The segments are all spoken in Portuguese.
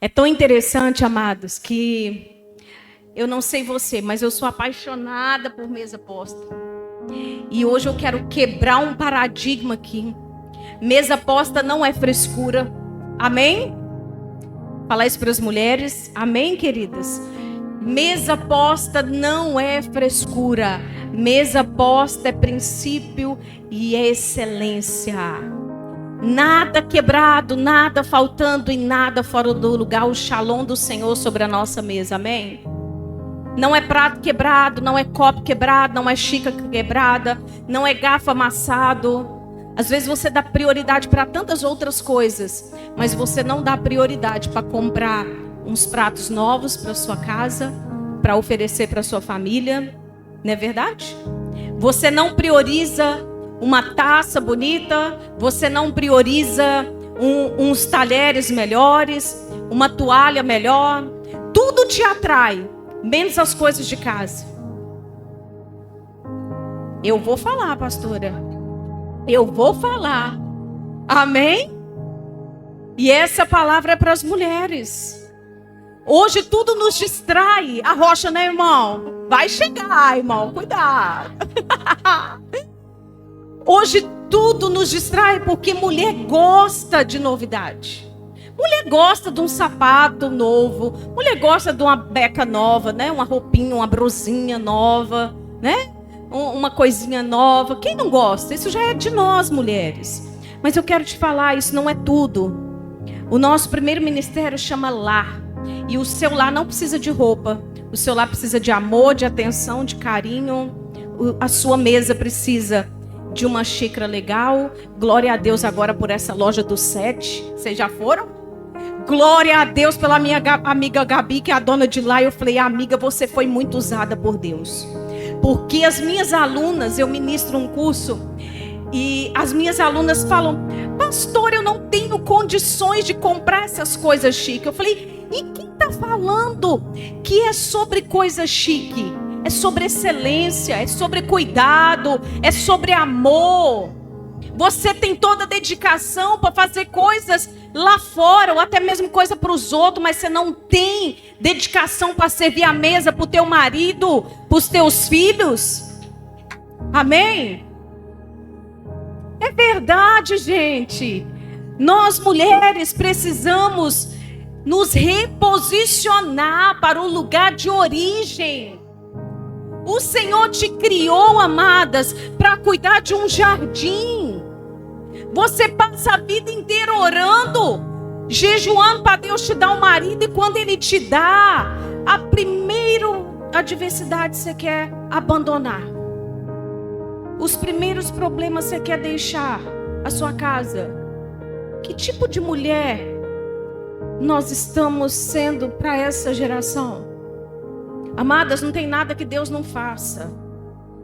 É tão interessante, amados, que eu não sei você, mas eu sou apaixonada por mesa posta. E hoje eu quero quebrar um paradigma aqui. Mesa posta não é frescura. Amém? Falar isso para as mulheres. Amém, queridas? Mesa posta não é frescura. Mesa posta é princípio e é excelência. Nada quebrado, nada faltando e nada fora do lugar. O shalom do Senhor sobre a nossa mesa. Amém? Não é prato quebrado, não é copo quebrado, não é xícara quebrada, não é garfo amassado. Às vezes você dá prioridade para tantas outras coisas, mas você não dá prioridade para comprar uns pratos novos para sua casa, para oferecer para sua família. Não é verdade? Você não prioriza uma taça bonita, você não prioriza uns talheres melhores, uma toalha melhor. Tudo te atrai, menos as coisas de casa. Eu vou falar, pastora. Eu vou falar. Amém? E essa palavra é para as mulheres. Hoje tudo nos distrai. A rocha, né, irmão? Vai chegar, irmão. Cuidado. Hoje tudo nos distrai porque mulher gosta de novidade. Mulher gosta de um sapato novo. Mulher gosta de uma beca nova, né? Uma roupinha, uma brusinha nova, né? Uma coisinha nova. Quem não gosta? Isso já é de nós, mulheres. Mas eu quero te falar, isso não é tudo. O nosso primeiro ministério chama lar. E o seu lar não precisa de roupa. O seu lar precisa de amor, de atenção, de carinho. A sua mesa precisa de uma xícara legal. Glória a Deus agora por essa loja do 7. Vocês já foram? Glória a Deus pela minha amiga Gabi, que é a dona de lá. Eu falei, amiga, você foi muito usada por Deus. Porque as minhas alunas, eu ministro um curso, e as minhas alunas falam, pastor, eu não tenho condições de comprar essas coisas chiques. Eu falei, e quem está falando que é sobre coisa chique? É sobre excelência, é sobre cuidado, é sobre amor. Você tem toda a dedicação para fazer coisas lá fora, ou até mesmo coisa para os outros, mas você não tem dedicação para servir a mesa para o teu marido, para os teus filhos. Amém? É verdade, gente. Nós mulheres precisamos nos reposicionar para o lugar de origem. O Senhor te criou, amadas, para cuidar de um jardim. Você passa a vida inteira orando, jejuando para Deus te dar um marido, e quando Ele te dá, a primeira adversidade você quer abandonar. Os primeiros problemas você quer deixar a sua casa. Que tipo de mulher nós estamos sendo para essa geração? Amadas, não tem nada que Deus não faça.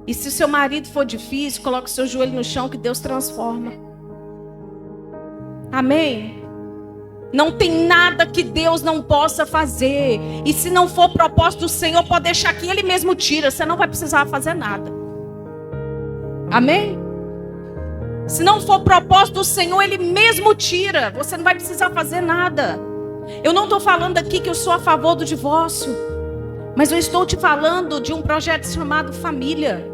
E se o seu marido for difícil, coloque o seu joelho no chão que Deus transforma. Amém? Não tem nada que Deus não possa fazer. E se não for propósito do Senhor, pode deixar que Ele mesmo tira. Você não vai precisar fazer nada. Amém? Se não for propósito do Senhor, Ele mesmo tira. Você não vai precisar fazer nada. Eu não estou falando aqui que eu sou a favor do divórcio, mas eu estou te falando de um projeto chamado família.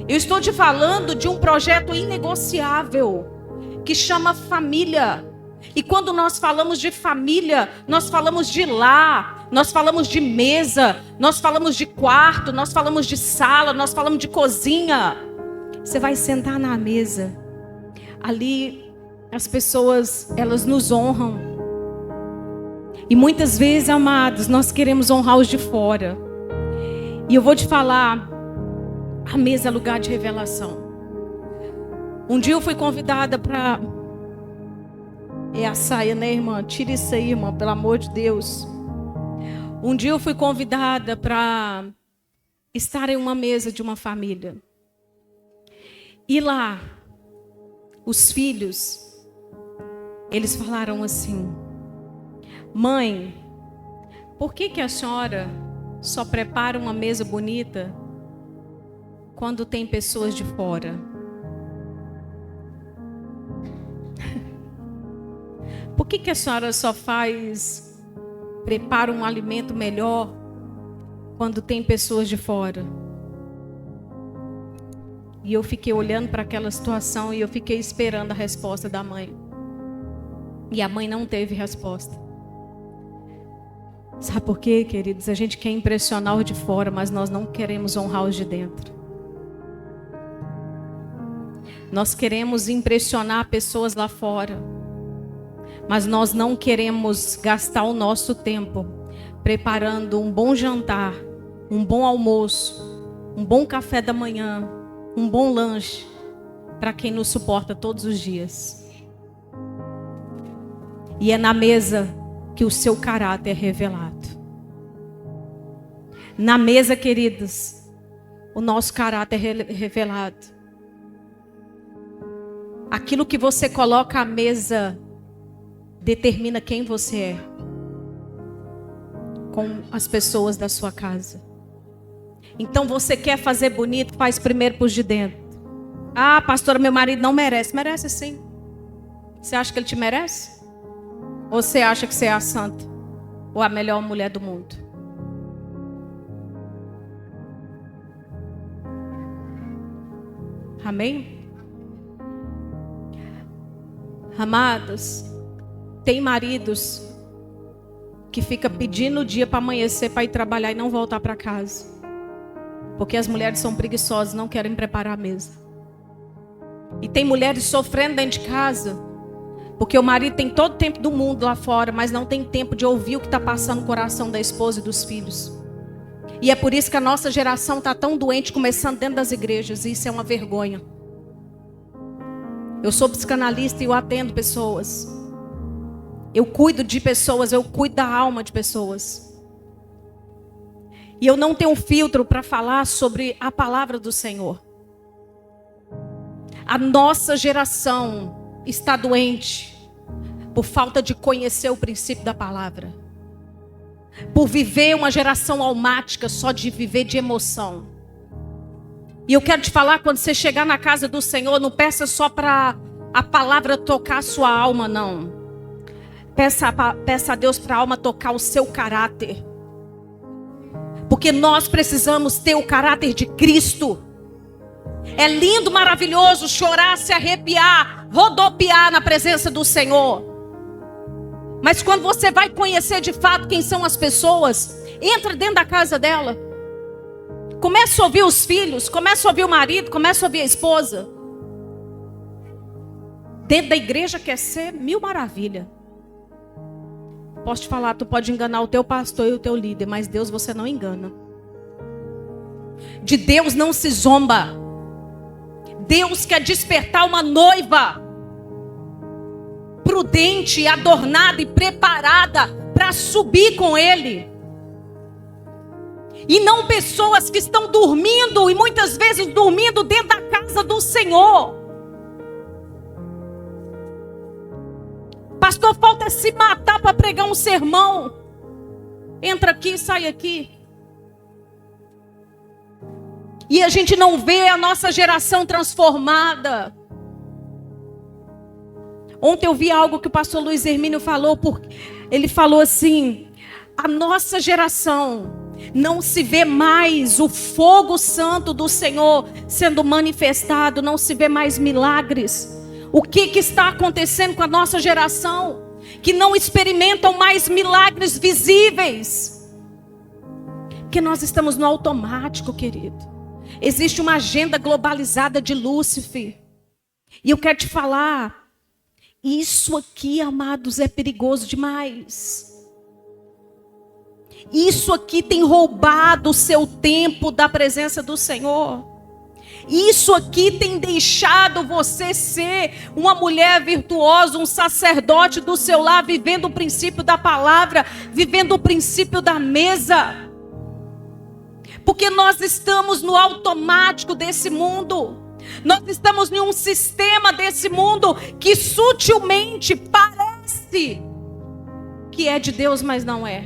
Eu estou te falando de um projeto inegociável, que chama família. E quando nós falamos de família, nós falamos de lar, nós falamos de mesa, nós falamos de quarto, nós falamos de sala, nós falamos de cozinha. Você vai sentar na mesa. Ali as pessoas, elas nos honram. E muitas vezes, amados, nós queremos honrar os de fora. E eu vou te falar, a mesa é lugar de revelação. Um dia eu fui convidada para... É a saia, né, irmã? Tira isso aí, irmã, pelo amor de Deus. Um dia eu fui convidada para estar em uma mesa de uma família. E lá, os filhos, eles falaram assim: mãe, por que a senhora só prepara uma mesa bonita quando tem pessoas de fora? Por que a senhora só faz prepara um alimento melhor quando tem pessoas de fora. E eu fiquei olhando para aquela situação e eu fiquei esperando a resposta da mãe. E a mãe não teve resposta. Sabe por quê, queridos? A gente quer impressionar os de fora, mas nós não queremos honrar os de dentro. Nós queremos impressionar pessoas lá fora, mas nós não queremos gastar o nosso tempo preparando um bom jantar, um bom almoço, um bom café da manhã, um bom lanche para quem nos suporta todos os dias. E é na mesa que o seu caráter é revelado. Na mesa, queridos, o nosso caráter é revelado. Aquilo que você coloca à mesa determina quem você é com as pessoas da sua casa. Então você quer fazer bonito, faz primeiro por de dentro. Ah, pastora, meu marido não merece. Merece sim. Você acha que ele te merece? Ou você acha que você é a santa? Ou a melhor mulher do mundo? Amém? Amados, tem maridos que fica pedindo o dia para amanhecer, para ir trabalhar e não voltar para casa. Porque as mulheres são preguiçosas, não querem preparar a mesa. E tem mulheres sofrendo dentro de casa, porque o marido tem todo o tempo do mundo lá fora, mas não tem tempo de ouvir o que está passando no coração da esposa e dos filhos. E é por isso que a nossa geração está tão doente, começando dentro das igrejas. E isso é uma vergonha. Eu sou psicanalista e eu atendo pessoas. Eu cuido de pessoas, eu cuido da alma de pessoas. E eu não tenho filtro para falar sobre a palavra do Senhor. A nossa geração está doente por falta de conhecer o princípio da palavra. Por viver uma geração almática, só de viver de emoção. E eu quero te falar, quando você chegar na casa do Senhor, não peça só para a palavra tocar a sua alma, não. Peça a Deus para a alma tocar o seu caráter. Porque nós precisamos ter o caráter de Cristo. É lindo, maravilhoso chorar, se arrepiar, rodopiar na presença do Senhor. Mas quando você vai conhecer de fato quem são as pessoas, entra dentro da casa dela. Começa a ouvir os filhos, começa a ouvir o marido, começa a ouvir a esposa. Dentro da igreja quer ser mil maravilha. Posso te falar, tu pode enganar o teu pastor e o teu líder, mas Deus você não engana. De Deus não se zomba. Deus quer despertar uma noiva prudente, adornada e preparada para subir com Ele. E não pessoas que estão dormindo, e muitas vezes dormindo dentro da casa do Senhor. Pastor, falta se matar para pregar um sermão. Entra aqui, sai aqui. E a gente não vê a nossa geração transformada. Ontem eu vi algo que o pastor Luiz Hermínio falou. Ele falou assim: a nossa geração não se vê mais o fogo santo do Senhor sendo manifestado. Não se vê mais milagres. O que está acontecendo com a nossa geração? Que não experimentam mais milagres visíveis. Que nós estamos no automático, querido. Existe uma agenda globalizada de Lúcifer. E eu quero te falar, isso aqui, amados, é perigoso demais. Isso aqui tem roubado o seu tempo da presença do Senhor. Isso aqui tem deixado você ser uma mulher virtuosa, um sacerdote do seu lar, vivendo o princípio da palavra, vivendo o princípio da mesa. Porque nós estamos no automático desse mundo. Nós estamos em um sistema desse mundo que sutilmente parece que é de Deus, mas não é.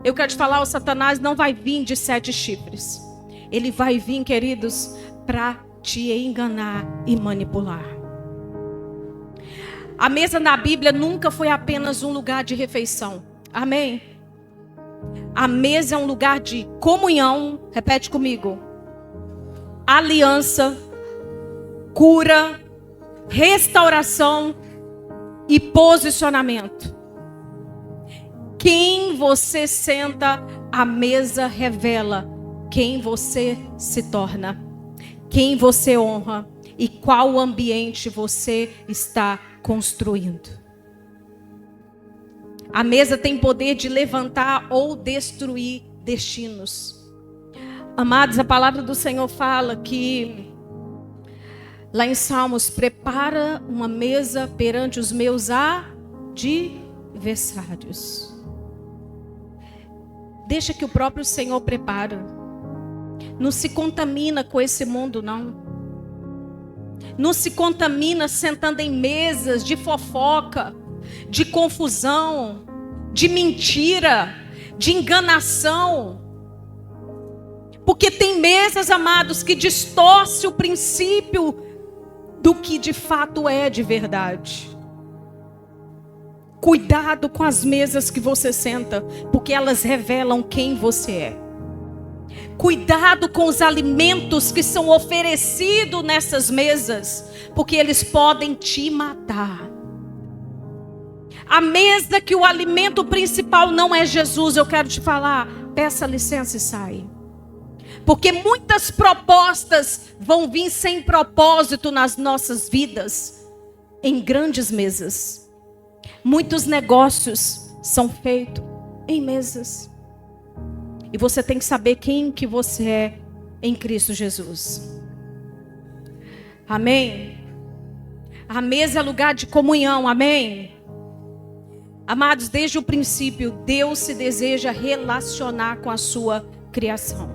Eu quero te falar, o Satanás não vai vir de 7 chifres. Ele vai vir, queridos, para te enganar e manipular. A mesa na Bíblia nunca foi apenas um lugar de refeição. Amém? A mesa é um lugar de comunhão, repete comigo, aliança, cura, restauração e posicionamento. Quem você senta à mesa revela quem você se torna, quem você honra e qual ambiente você está construindo. A mesa tem poder de levantar ou destruir destinos. Amados, a palavra do Senhor fala que, lá em Salmos, prepara uma mesa perante os meus adversários. Deixa que o próprio Senhor prepara. Não se contamina com esse mundo, não. Não se contamina sentando em mesas de fofoca, de confusão, de mentira, de enganação. Porque tem mesas, amados, que distorce o princípio do que de fato é de verdade. Cuidado com as mesas que você senta, porque elas revelam quem você é. Cuidado com os alimentos que são oferecidos nessas mesas, porque eles podem te matar. A mesa que o alimento principal não é Jesus, eu quero te falar, peça licença e sai. Porque muitas propostas vão vir sem propósito nas nossas vidas, em grandes mesas. Muitos negócios são feitos em mesas. E você tem que saber quem que você é em Cristo Jesus. Amém? A mesa é lugar de comunhão, amém? Amados, desde o princípio, Deus se deseja relacionar com a sua criação.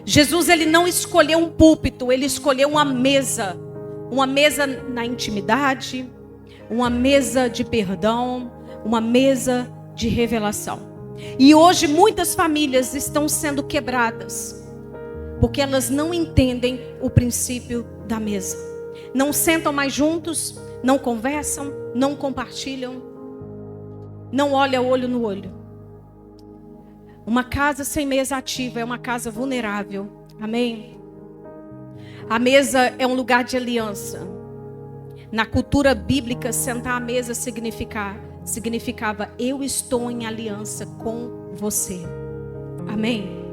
Jesus, ele não escolheu um púlpito, ele escolheu uma mesa na intimidade, uma mesa de perdão, uma mesa de revelação. E hoje muitas famílias estão sendo quebradas, porque elas não entendem o princípio da mesa. Não sentam mais juntos, não conversam, não compartilham, não olham olho no olho. Uma casa sem mesa ativa é uma casa vulnerável. Amém? A mesa é um lugar de aliança. Na cultura bíblica, sentar à mesa significava eu estou em aliança com você. Amém?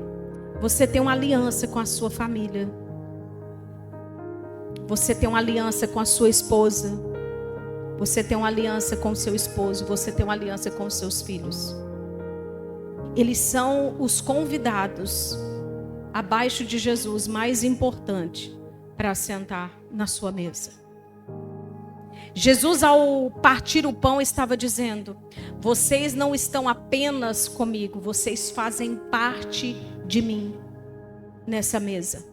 Você tem uma aliança com a sua família. Você tem uma aliança com a sua esposa. Você tem uma aliança com o seu esposo. Você tem uma aliança com os seus filhos. Eles são os convidados abaixo de Jesus mais importante para sentar na sua mesa. Jesus, ao partir o pão, estava dizendo: vocês não estão apenas comigo, vocês fazem parte de mim nessa mesa.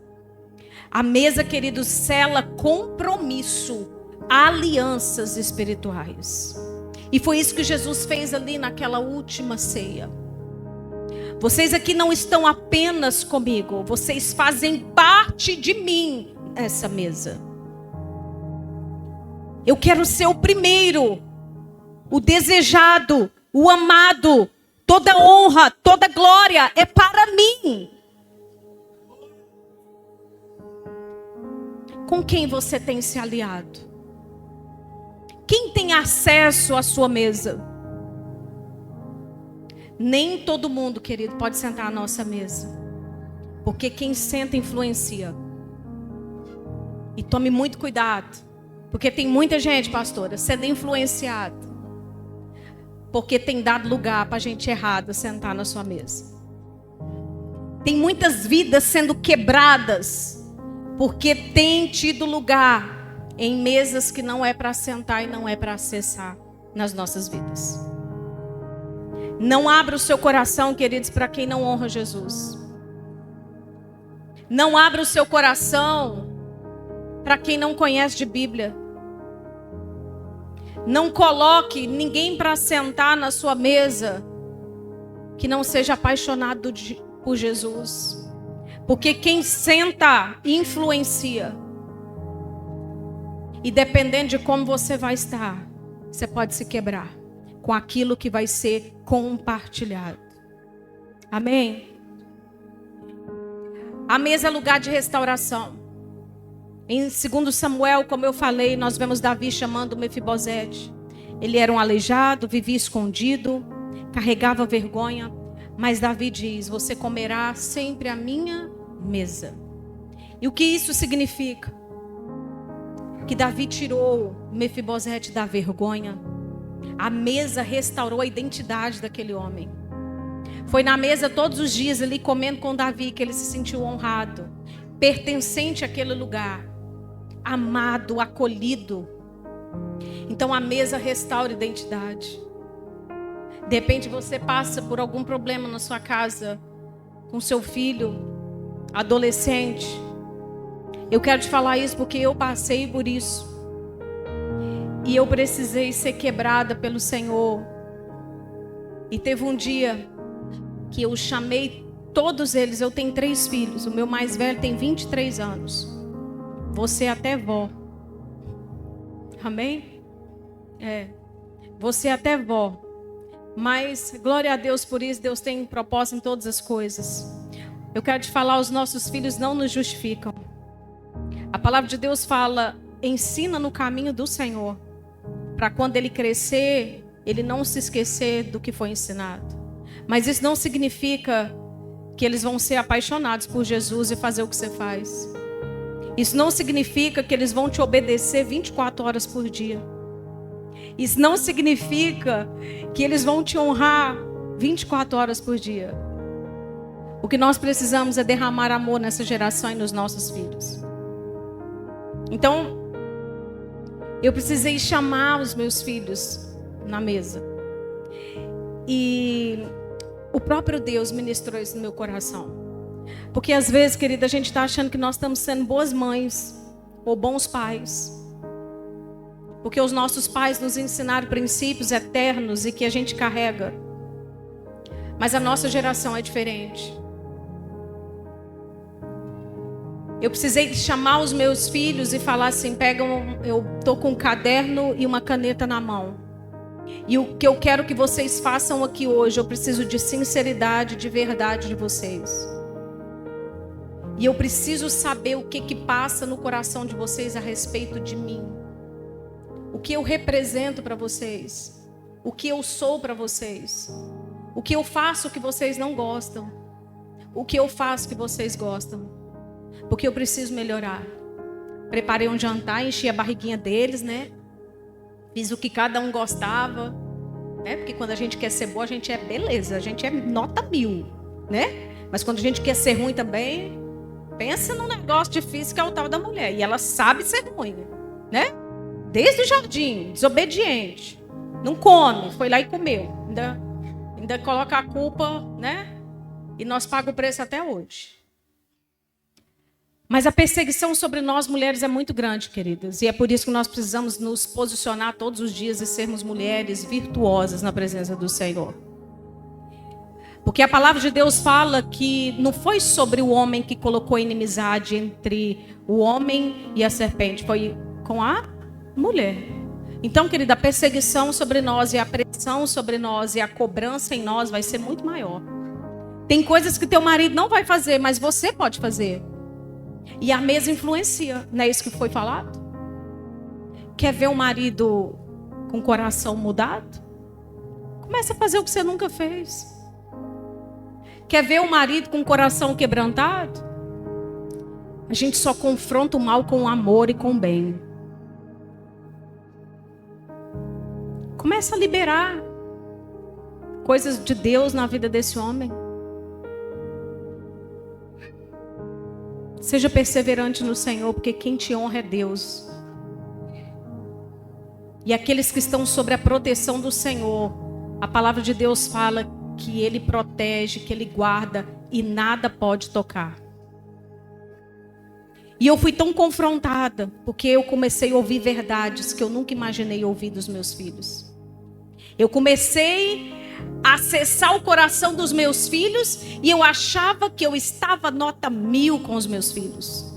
A mesa, queridos, sela compromisso, alianças espirituais. E foi isso que Jesus fez ali naquela última ceia. Vocês aqui não estão apenas comigo, vocês fazem parte de mim nessa mesa. Eu quero ser o primeiro, o desejado, o amado. Toda honra, toda glória é para mim. Com quem você tem se aliado? Quem tem acesso à sua mesa? Nem todo mundo, querido, pode sentar à nossa mesa. Porque quem senta influencia. E tome muito cuidado. Porque tem muita gente, pastora, sendo influenciada. Porque tem dado lugar para gente errada sentar na sua mesa. Tem muitas vidas sendo quebradas. Porque tem tido lugar em mesas que não é para sentar e não é para acessar nas nossas vidas. Não abra o seu coração, queridos, para quem não honra Jesus. Não abra o seu coração para quem não conhece de Bíblia. Não coloque ninguém para sentar na sua mesa que não seja apaixonado por Jesus. Porque quem senta influencia. E dependendo de como você vai estar, você pode se quebrar com aquilo que vai ser compartilhado. Amém? A mesa é lugar de restauração. Em 2 Samuel, como eu falei, nós vemos Davi chamando Mefibosete. Ele era um aleijado, vivia escondido, carregava vergonha. Mas Davi diz: você comerá sempre à minha mesa. E o que isso significa? Que Davi tirou Mefibosete da vergonha. A mesa restaurou a identidade daquele homem. Foi na mesa todos os dias ali comendo com Davi que ele se sentiu honrado, pertencente àquele lugar, amado, acolhido. Então a mesa restaura a identidade. De repente você passa por algum problema na sua casa, com seu filho, adolescente. Eu quero te falar isso porque eu passei por isso. E eu precisei ser quebrada pelo Senhor. E teve um dia que eu chamei todos eles. Eu tenho 3 filhos. O meu mais velho tem 23 anos. Você é até vó. Amém? Você é até vó. Mas glória a Deus por isso. Deus tem propósito em todas as coisas. Eu quero te falar, os nossos filhos não nos justificam. A palavra de Deus fala: ensina no caminho do Senhor, para quando ele crescer, ele não se esquecer do que foi ensinado. Mas isso não significa que eles vão ser apaixonados por Jesus e fazer o que você faz. Isso não significa que eles vão te obedecer 24 horas por dia. Isso não significa que eles vão te honrar 24 horas por dia. O que nós precisamos é derramar amor nessa geração e nos nossos filhos. Então, eu precisei chamar os meus filhos na mesa. E o próprio Deus ministrou isso no meu coração. Porque às vezes, querida, a gente está achando que nós estamos sendo boas mães ou bons pais. Porque os nossos pais nos ensinaram princípios eternos e que a gente carrega. Mas a nossa geração é diferente. Eu precisei chamar os meus filhos e falar assim: eu estou com um caderno e uma caneta na mão. E o que eu quero que vocês façam aqui hoje, eu preciso de sinceridade, de verdade de vocês. E eu preciso saber o que passa no coração de vocês a respeito de mim. O que eu represento para vocês. O que eu sou para vocês. O que eu faço que vocês não gostam. O que eu faço que vocês gostam. Porque eu preciso melhorar. Preparei um jantar, enchi a barriguinha deles, né? Fiz o que cada um gostava, né? Porque quando a gente quer ser boa, a gente é beleza, a gente é nota 1000, né? Mas quando a gente quer ser ruim também, pensa num negócio difícil que é o tal da mulher. E ela sabe ser ruim, né? Desde o jardim, desobediente. Não come, foi lá e comeu. Ainda coloca a culpa, né? E nós pagamos o preço até hoje. Mas a perseguição sobre nós mulheres é muito grande, queridas. E é por isso que nós precisamos nos posicionar todos os dias e sermos mulheres virtuosas na presença do Senhor. Porque a palavra de Deus fala que não foi sobre o homem que colocou inimizade entre o homem e a serpente. Foi com a mulher. Então, querida, a perseguição sobre nós e a pressão sobre nós e a cobrança em nós vai ser muito maior. Tem coisas que teu marido não vai fazer, mas você pode fazer. E a mesa influencia, não é isso que foi falado? Quer ver um marido com o coração mudado? Comece a fazer o que você nunca fez. Quer ver um marido com o coração quebrantado? A gente só confronta o mal com o amor e com o bem. Começa a liberar coisas de Deus na vida desse homem. Seja perseverante no Senhor, porque quem te honra é Deus. E aqueles que estão sobre a proteção do Senhor, a palavra de Deus fala que Ele protege, que Ele guarda e nada pode tocar. E eu fui tão confrontada, porque eu comecei a ouvir verdades que eu nunca imaginei ouvir dos meus filhos. Eu comecei a acessar o coração dos meus filhos e eu achava que eu estava nota 1000 com os meus filhos.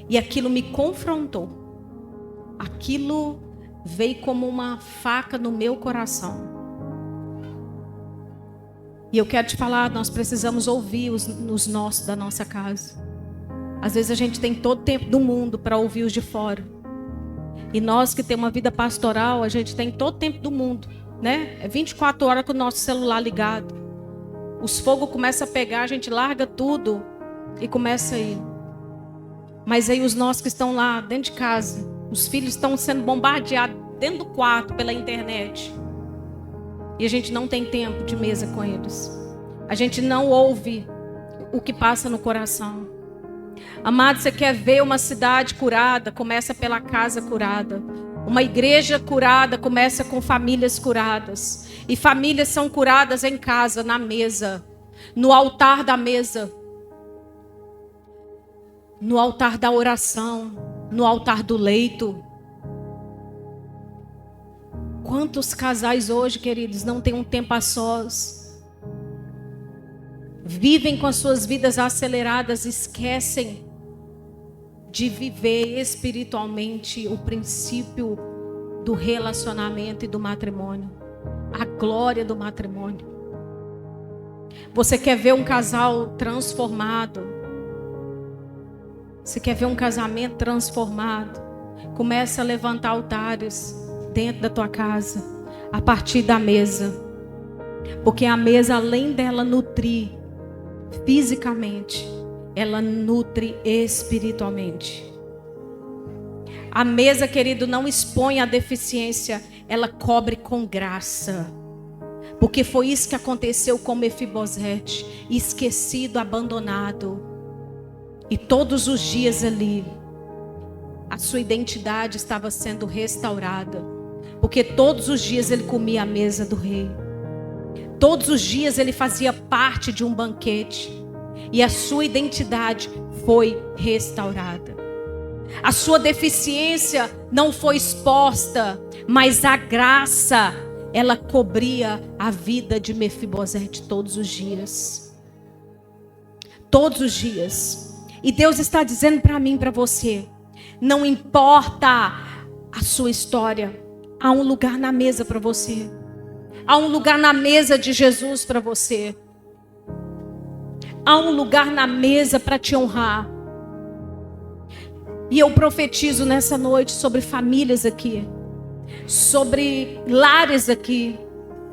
E aquilo me confrontou. Aquilo veio como uma faca no meu coração. E eu quero te falar, nós precisamos ouvir os nossos da nossa casa. Às vezes a gente tem todo o tempo do mundo para ouvir os de fora. E nós que temos uma vida pastoral, a gente tem todo o tempo do mundo, né? É 24 horas com o nosso celular ligado. Os fogos começam a pegar, a gente larga tudo e começa a ir. Mas aí os nossos que estão lá dentro de casa, os filhos estão sendo bombardeados dentro do quarto pela internet. E a gente não tem tempo de mesa com eles. A gente não ouve o que passa no coração. Amado, você quer ver uma cidade curada? Começa pela casa curada. Uma igreja curada começa com famílias curadas. E famílias são curadas em casa, na mesa. No altar da mesa. No altar da oração. No altar do leito. Quantos casais hoje, queridos, não têm um tempo a sós? Vivem com as suas vidas aceleradas, esquecem de viver espiritualmente o princípio do relacionamento e do matrimônio. A glória do matrimônio. Você quer ver um casal transformado? Você quer ver um casamento transformado? Começa a levantar altares dentro da tua casa, a partir da mesa. Porque a mesa, além dela nutrir fisicamente, ela nutre espiritualmente. A mesa, querido, não expõe a deficiência, ela cobre com graça. Porque foi isso que aconteceu com Mefibosete, esquecido, abandonado. E todos os dias ali, a sua identidade estava sendo restaurada. Porque todos os dias ele comia à mesa do rei. Todos os dias ele fazia parte de um banquete. E a sua identidade foi restaurada. A sua deficiência não foi exposta, mas a graça, ela cobria a vida de Mefibosete todos os dias. Todos os dias. E Deus está dizendo para mim, para você, não importa a sua história, há um lugar na mesa para você. Há um lugar na mesa de Jesus para você. Há um lugar na mesa para te honrar. E eu profetizo nessa noite sobre famílias aqui. Sobre lares aqui.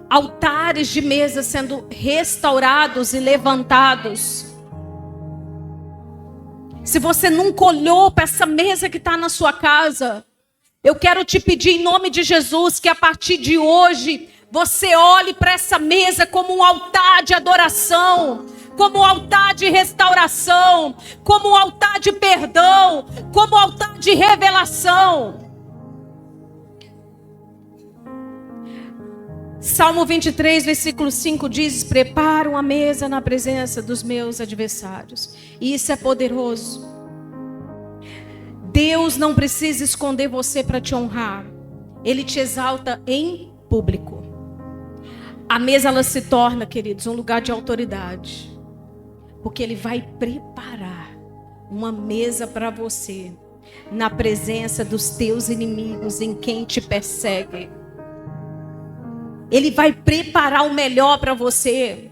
Altares de mesa sendo restaurados e levantados. Se você nunca olhou para essa mesa que está na sua casa, eu quero te pedir em nome de Jesus que a partir de hoje você olhe para essa mesa como um altar de adoração, como um altar de restauração, como um altar de perdão, como um altar de revelação. Salmo 23, versículo 5 diz: preparo uma mesa na presença dos meus adversários. E isso é poderoso. Deus não precisa esconder você para te honrar. Ele te exalta em público. A mesa, ela se torna, queridos, um lugar de autoridade. Porque Ele vai preparar uma mesa para você, na presença dos teus inimigos, em quem te persegue. Ele vai preparar o melhor para você.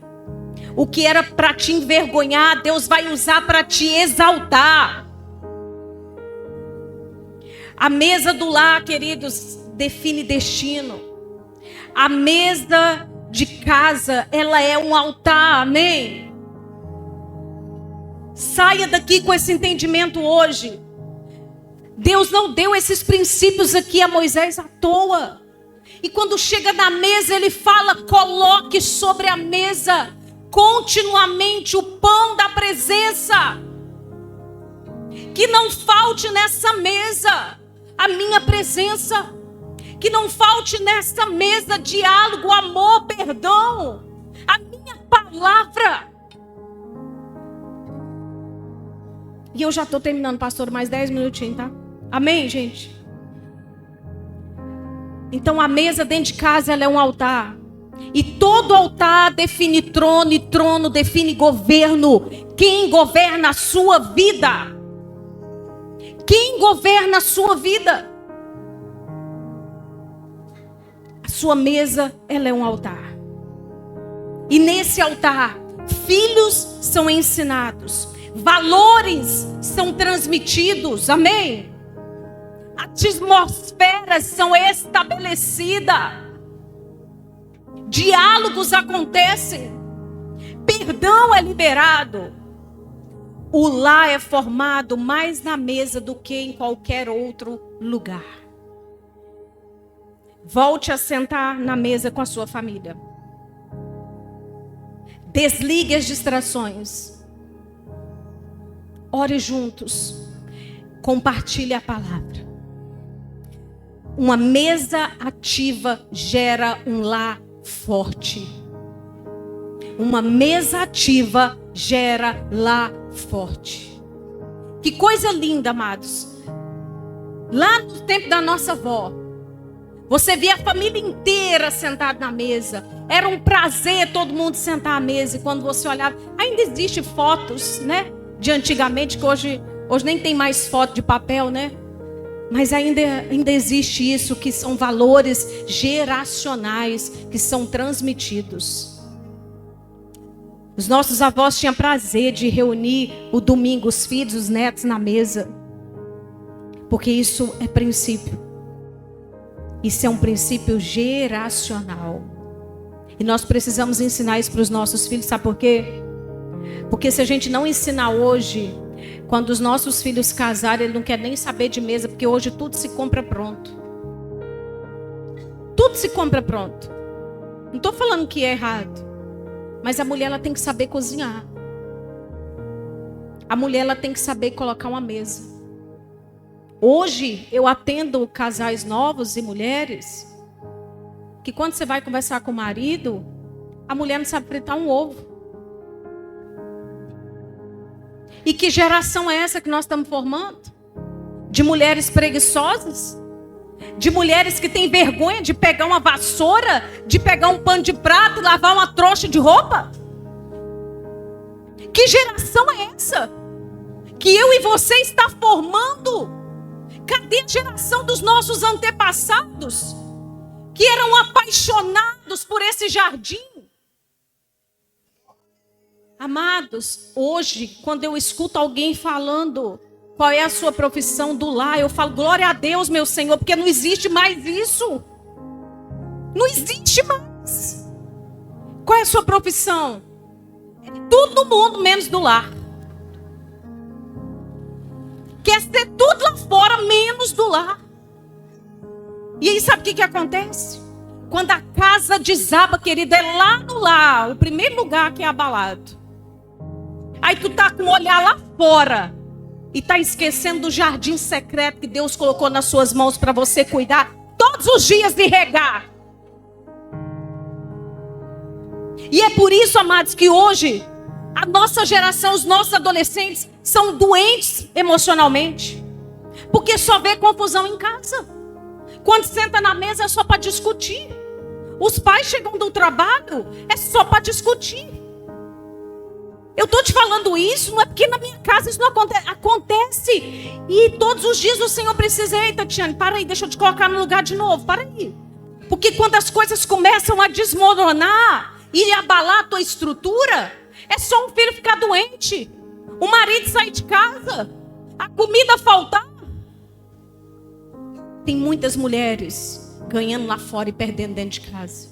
O que era para te envergonhar, Deus vai usar para te exaltar. A mesa do lar, queridos, define destino. A mesa de casa, ela é um altar, amém? Saia daqui com esse entendimento hoje. Deus não deu esses princípios aqui a Moisés à toa. E quando chega na mesa, Ele fala: coloque sobre a mesa continuamente o pão da presença. Que não falte nessa mesa a minha presença. Que não falte nessa mesa diálogo, amor, perdão. A minha palavra. E eu já estou terminando, pastor, mais 10 minutinhos, tá? Amém, gente? Então a mesa dentro de casa, ela é um altar. E todo altar define trono, e trono define governo. Quem governa a sua vida? Quem governa a sua vida? A sua mesa, ela é um altar. E nesse altar, filhos são ensinados, valores são transmitidos, amém? Atmosferas são estabelecidas, diálogos acontecem, perdão é liberado. O lar é formado mais na mesa do que em qualquer outro lugar. Volte a sentar na mesa com a sua família. Desligue as distrações. Ore juntos. Compartilhe a palavra. Uma mesa ativa gera um lar forte. Uma mesa ativa gera lar forte. Que coisa linda, amados. Lá no tempo da nossa avó, você via a família inteira sentada na mesa. Era um prazer todo mundo sentar à mesa. E quando você olhava, ainda existem fotos, né? De antigamente, que hoje nem tem mais foto de papel, né? Mas ainda existe isso, que são valores geracionais que são transmitidos. Os nossos avós tinham prazer de reunir o domingo, os filhos, os netos na mesa. Porque isso é princípio. Isso é um princípio geracional. E nós precisamos ensinar isso para os nossos filhos, sabe por quê? Porque se a gente não ensinar hoje, quando os nossos filhos casarem, ele não quer nem saber de mesa, porque hoje tudo se compra pronto. Tudo se compra pronto. Não estou falando que é errado. Mas a mulher, ela tem que saber cozinhar. A mulher, ela tem que saber colocar uma mesa. Hoje, eu atendo casais novos e mulheres que quando você vai conversar com o marido, a mulher não sabe fritar um ovo. E que geração é essa que nós estamos formando? De mulheres preguiçosas? De mulheres que têm vergonha de pegar uma vassoura, de pegar um pano de prato e lavar uma trouxa de roupa? Que geração é essa? Que eu e você está formando? Cadê a geração dos nossos antepassados? Que eram apaixonados por esse jardim? Amados, hoje, quando eu escuto alguém falando qual é a sua profissão do lar, eu falo, glória a Deus, meu Senhor, porque não existe mais isso. Não existe mais. Qual é a sua profissão? É tudo no mundo, menos do lar. Quer ser tudo lá fora, menos do lar. E aí sabe o que acontece? Quando a casa desaba, querida, é lá no lar, o primeiro lugar que é abalado. Aí tu tá com o olhar lá fora e tá esquecendo do jardim secreto que Deus colocou nas suas mãos para você cuidar todos os dias de regar. E é por isso, amados, que hoje a nossa geração, os nossos adolescentes são doentes emocionalmente. Porque só vê confusão em casa. Quando senta na mesa é só para discutir. Os pais chegam do trabalho, é só para discutir. Eu estou te falando isso, não é porque na minha casa isso não acontece. Acontece. E todos os dias o Senhor precisa. Ei, Tatiane, para aí, deixa eu te colocar no lugar de novo. Para aí. Porque quando as coisas começam a desmoronar e abalar a tua estrutura, é só um filho ficar doente, o marido sair de casa, a comida faltar. Tem muitas mulheres ganhando lá fora e perdendo dentro de casa,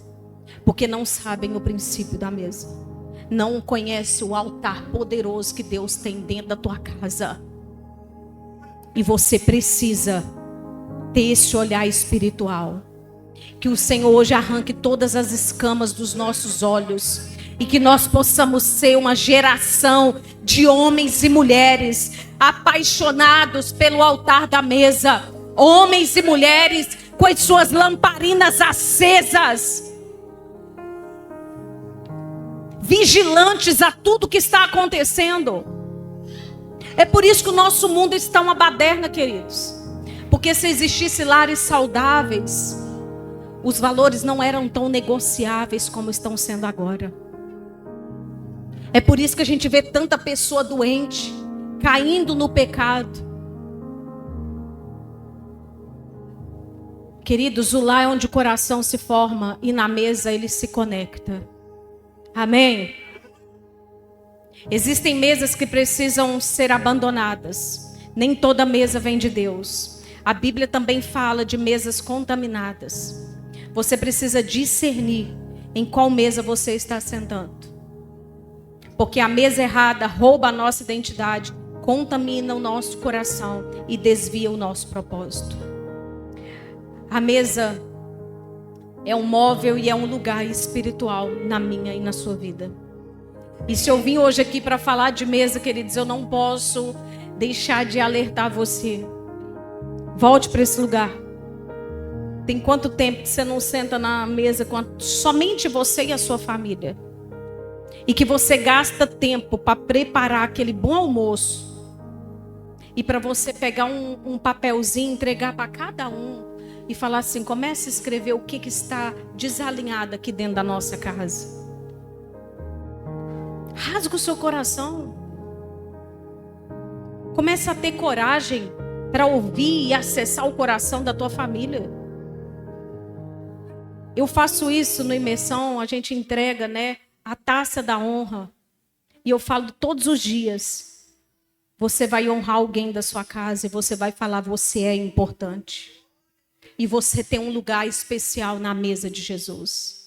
porque não sabem o princípio da mesa. Não conhece o altar poderoso que Deus tem dentro da tua casa. E você precisa ter esse olhar espiritual. Que o Senhor hoje arranque todas as escamas dos nossos olhos. E que nós possamos ser uma geração de homens e mulheres apaixonados pelo altar da mesa. Homens e mulheres com as suas lamparinas acesas. Vigilantes a tudo que está acontecendo. É por isso que o nosso mundo está uma baderna, queridos. Porque se existisse lares saudáveis, os valores não eram tão negociáveis como estão sendo agora. É por isso que a gente vê tanta pessoa doente, caindo no pecado. Queridos, o lar é onde o coração se forma e na mesa ele se conecta. Amém? Existem mesas que precisam ser abandonadas. Nem toda mesa vem de Deus. A Bíblia também fala de mesas contaminadas. Você precisa discernir em qual mesa você está sentando. Porque a mesa errada rouba a nossa identidade, contamina o nosso coração e desvia o nosso propósito. A mesa é um móvel e é um lugar espiritual na minha e na sua vida. E se eu vim hoje aqui para falar de mesa, queridos, eu não posso deixar de alertar você. Volte para esse lugar. Tem quanto tempo que você não senta na mesa com somente você e a sua família? E que você gasta tempo para preparar aquele bom almoço. E para você pegar um papelzinho, entregar para cada um. E falar assim, comece a escrever o que está desalinhado aqui dentro da nossa casa. Rasga o seu coração. Comece a ter coragem para ouvir e acessar o coração da tua família. Eu faço isso no Imersão, a gente entrega, né, a taça da honra. E eu falo todos os dias. Você vai honrar alguém da sua casa e você vai falar, você é importante. E você tem um lugar especial na mesa de Jesus.